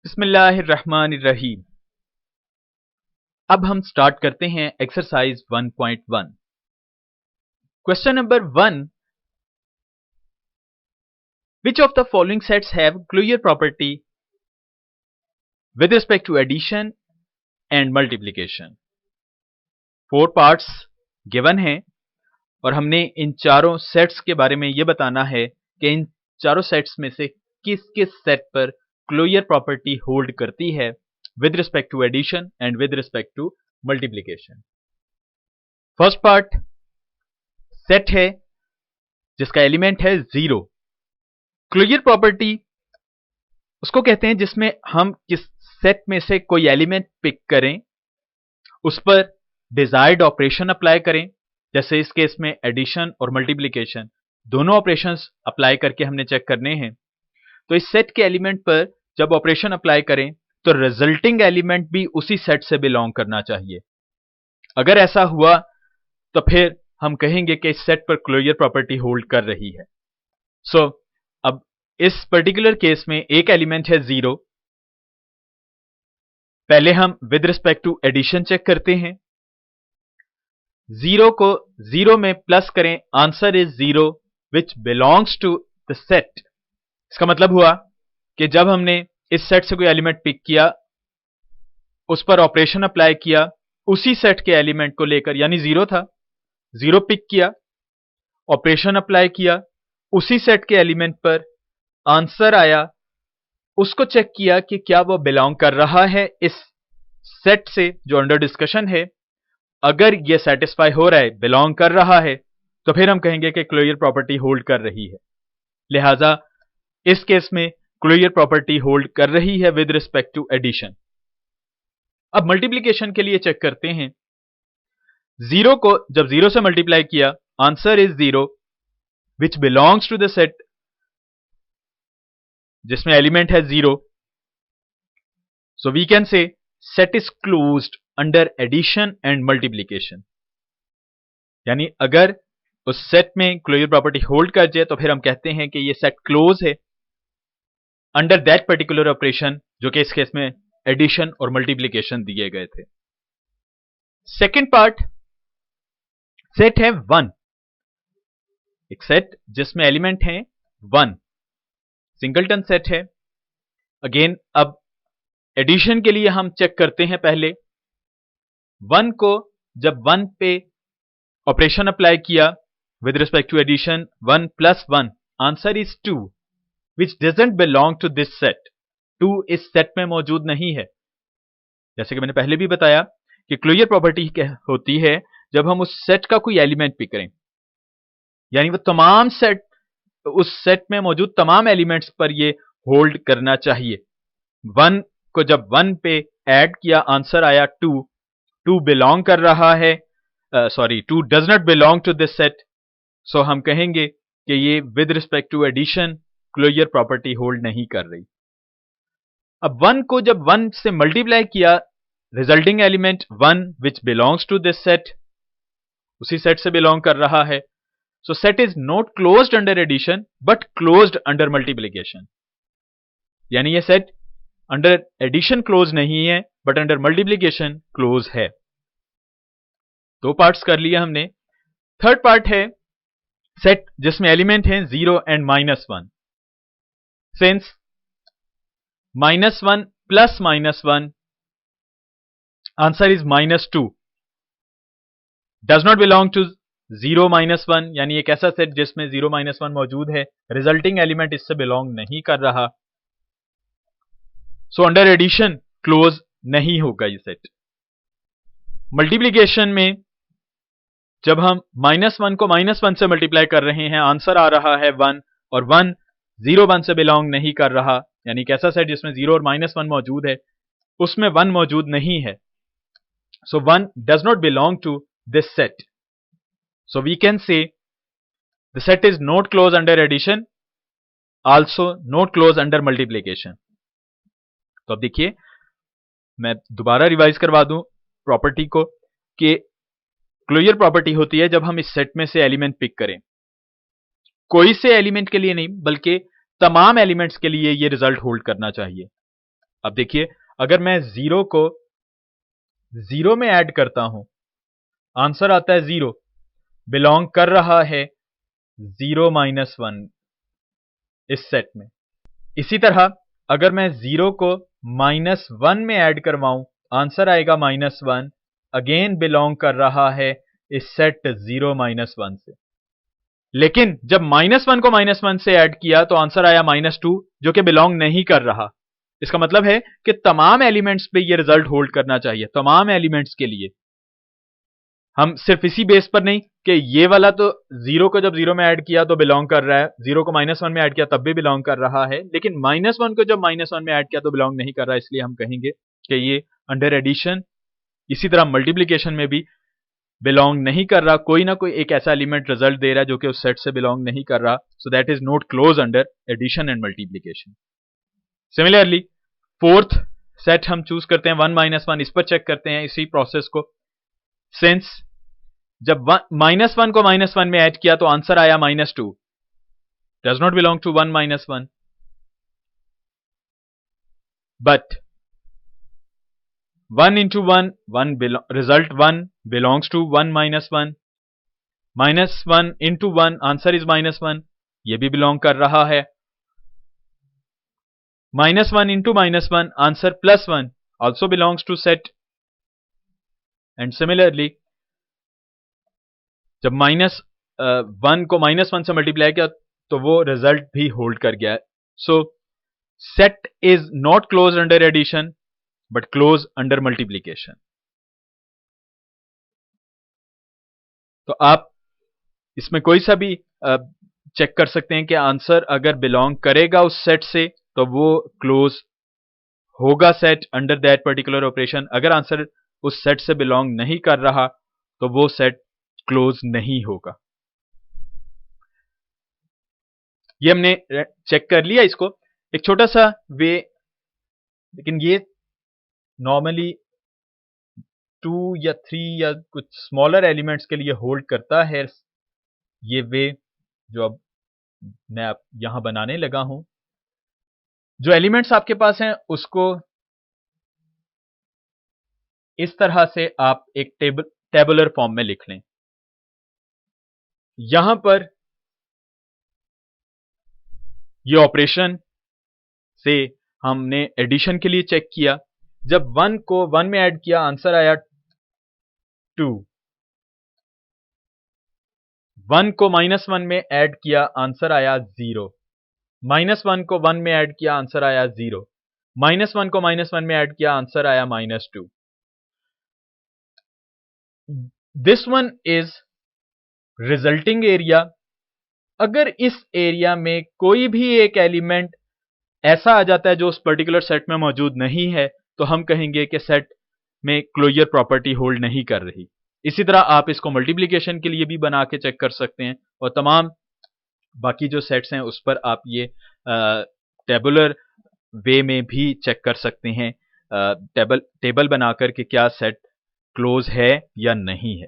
बिस्मिल्लाहिर्रहमानिर्रहीम। अब हम स्टार्ट करते हैं exercise 1.1। Question number 1, which of the following sets have closure property with respect to addition and multiplication. 4 parts given हैं और हमने इन चारों सेट्स के बारे में यह बताना है कि इन चारों सेट्स में से किस किस सेट पर क्लोजर प्रॉपर्टी होल्ड करती है with respect to addition and with respect to multiplication। First part set है जिसका एलिमेंट है 0। क्लोजर प्रॉपर्टी उसको कहते हैं जिसमें हम किस सेट में से कोई एलिमेंट पिक करें, उस पर डिजायर्ड ऑपरेशन अप्लाई करें। जैसे इस केस में एडिशन और मल्टीप्लिकेशन दोनों ऑपरेशंस अप्लाई करके हमने चेक करने हैं। तो इस सेट के एलिमेंट पर जब ऑपरेशन अप्लाई करें तो रिजल्टिंग एलिमेंट भी उसी सेट से बिलोंग करना चाहिए। अगर ऐसा हुआ तो फिर हम कहेंगे कि इस सेट पर क्लोजर प्रॉपर्टी होल्ड कर रही है। अब इस पर्टिकुलर केस में एक एलिमेंट है 0। पहले हम with respect to addition check करते हैं। 0 को 0 में प्लस करें, answer is 0 which belongs to the set. इसका मतलब हुआ कि जब हमने इस सेट से कोई एलिमेंट पिक किया, उस पर ऑपरेशन अप्लाई किया, उसी सेट के एलिमेंट को लेकर, यानी 0 था, 0 पिक किया, ऑपरेशन अप्लाई किया, उसी सेट के एलिमेंट पर आंसर आया, उसको चेक किया कि क्या वो बिलोंग कर रहा है इस सेट से जो अंडर डिस्कशन है। अगर ये सेटिस्फाई हो रहा है, बिलोंग कर रहा है, तो फिर हम कहेंगे कि क्लोजर प्रॉपर्टी होल्ड कर रही है। लिहाजा इस केस में क्लोजर प्रॉपर्टी होल्ड कर रही है विद रिस्पेक्ट टू एडिशन। अब मल्टीप्लिकेशन के लिए चेक करते हैं। 0 को जब 0 से मल्टीप्लाई किया, answer is 0 which belongs to the set जिसमें एलिमेंट है 0। So we can say set is closed under addition and multiplication. यानी अगर उस सेट में क्लोजर प्रॉपर्टी होल्ड कर जाए तो फिर हम कहते हैं कि ये सेट क्लोज है अंडर दैट पर्टिकुलर ऑपरेशन, जो कि इस केस में एडिशन और मल्टीप्लिकेशन दिए गए थे। सेकेंड पार्ट सेट है 1। एक सेट जिसमें एलिमेंट है 1, सिंगलटन सेट है। अगेन अब एडिशन के लिए हम चेक करते हैं। पहले 1 को जब 1 पे ऑपरेशन अप्लाई किया with respect to addition, 1 plus 1, answer is 2 which doesn't belong to this set। 2 इस सेट में मौजूद नहीं है। जैसे कि मैंने पहले भी बताया कि क्लोजर प्रॉपर्टी क्या होती है जब हम उस सेट का कोई एलिमेंट पिक करें, यानी वो तमाम सेट, उस सेट में मौजूद तमाम एलिमेंट्स पर ये होल्ड करना चाहिए। 1 को जब 1 पे ऐड किया, आंसर आया 2। 2 बिलोंग कर रहा है, 2 does not belong to this set. So हम कहेंगे कि ये with respect to addition closure property hold नहीं कर रही। अब 1 को जब 1 से मल्टीप्लाई किया, resulting element 1 which belongs to this set, उसी सेट से बिलोंग कर रहा है। So set is not closed under addition but closed under multiplication. यानी ये सेट अंडर एडिशन क्लोज नहीं है बट अंडर मल्टीप्लिकेशन क्लोज है। 2 पार्ट्स कर लिया हमने। थर्ड पार्ट है सेट जिसमें एलिमेंट है 0 and -1। Since -1 plus -1, answer is -2, does not belong to 0 -1। यानी एक ऐसा सेट जिसमें 0 -1 मौजूद है, रिजल्टिंग एलिमेंट इससे बिलोंग नहीं कर रहा। सो अंडर एडिशन क्लोज नहीं होगा ये सेट। मल्टीप्लिकेशन में जब हम -1 को -1 से मल्टीप्लाई कर रहे हैं, आंसर आ रहा है 1, और 1 0 1 से बिलोंग नहीं कर रहा। यानी एक ऐसा सेट जिसमें 0 और -1 मौजूद है, उसमें 1 मौजूद नहीं है। So 1 does not belong to this set. So we can say the set is not close under addition, also not close under multiplication. तो अब देखिए मैं दोबारा रिवाइज करवा दूं प्रॉपर्टी को कि क्लोजर प्रॉपर्टी होती है जब हम इस सेट में से एलिमेंट पिक करें, कोई से एलिमेंट के लिए नहीं बल्कि तमाम एलिमेंट्स के लिए ये रिजल्ट होल्ड करना चाहिए। अब देखिए, अगर मैं 0 को 0 में ऐड करता हूं, आंसर आता है 0, बिलोंग कर रहा है 0 - 1 इस सेट में। इसी तरह अगर मैं 0 को -1 में ऐड करवाऊं, आंसर आएगा -1, अगेन बिलोंग कर रहा है इस सेट 0 - 1 से। लेकिन जब -1 को -1 से ऐड किया तो आंसर आया -2, जो कि बिलोंग नहीं कर रहा। इसका मतलब है कि तमाम एलिमेंट्स पे ये रिजल्ट होल्ड करना चाहिए, तमाम एलिमेंट्स के लिए। हम सिर्फ इसी बेस पर नहीं कि ये वाला तो 0 को जब 0 में ऐड किया तो बिलोंग कर रहा है, 0 को -1 में ऐड किया तब भी बिलोंग कर रहा है, लेकिन -1 को जब -1 में ऐड किया तो बिलोंग नहीं कर रहा, इसलिए हम कहेंगे कि ये अंडर एडिशन, इसी तरह मल्टीप्लीकेशन में भी बिलोंग नहीं कर रहा, कोई ना कोई एक ऐसा एलिमेंट रिजल्ट दे रहा है जो कि उस सेट से बिलोंग नहीं कर रहा, so that is not close under addition and multiplication. Similarly fourth set हम चूज करते हैं 1 - 1, इस पर चेक करते हैं इसी प्रोसेस को। सिंस जब -1 को -1 में ऐड किया तो आंसर आया -2, does not belong to 1 - 1, but 1 into 1, result 1 belongs to 1 - 1, -1 into 1, answer is -1, ये भी बिलोंग कर रहा है। -1 into -1, answer +1, also belongs to set। And similarly जब -1 को -1 से मल्टीप्लाई किया तो वो रिजल्ट भी होल्ड कर गया है। So set is not close under addition but close under multiplication. तो आप इसमें कोई सा भी चेक कर सकते हैं कि आंसर अगर बिलोंग करेगा उस सेट से तो वो क्लोज होगा set under that particular operation, अगर आंसर उस सेट से बिलोंग नहीं कर रहा तो वो सेट क्लोज नहीं होगा। ये हमने चेक कर लिया इसको, एक छोटा सा वे, लेकिन ये नॉर्मली 2 या 3 या कुछ स्मॉलर एलिमेंट्स के लिए होल्ड करता है ये वे जो अब मैं यहां बनाने लगा हूं। जो एलिमेंट्स आपके पास हैं उसको इस तरह से आप एक टेबुलर फॉर्म में लिख लें। यहां पर ये ऑपरेशन से हमने एडिशन के लिए चेक किया, जब 1 को 1 में ऐड किया आंसर आया 2, 1 को -1 में ऐड किया आंसर आया 0, -1 को 1 में ऐड किया आंसर आया 0, -1 को -1 में ऐड किया आंसर आया -2। This one is resulting area. अगर इस एरिया में कोई भी एक एलिमेंट ऐसा आ जाता है जो उस पर्टिकुलर सेट में मौजूद नहीं है तो हम कहेंगे कि सेट में क्लोजर प्रॉपर्टी होल्ड नहीं कर रही। इसी तरह आप इसको मल्टीप्लिकेशन के लिए भी बना के चेक कर सकते हैं और तमाम बाकी जो सेट्स हैं उस पर आप ये टेबुलर वे में भी चेक कर सकते हैं, टेबल बनाकर कि क्या सेट क्लोज है या नहीं है।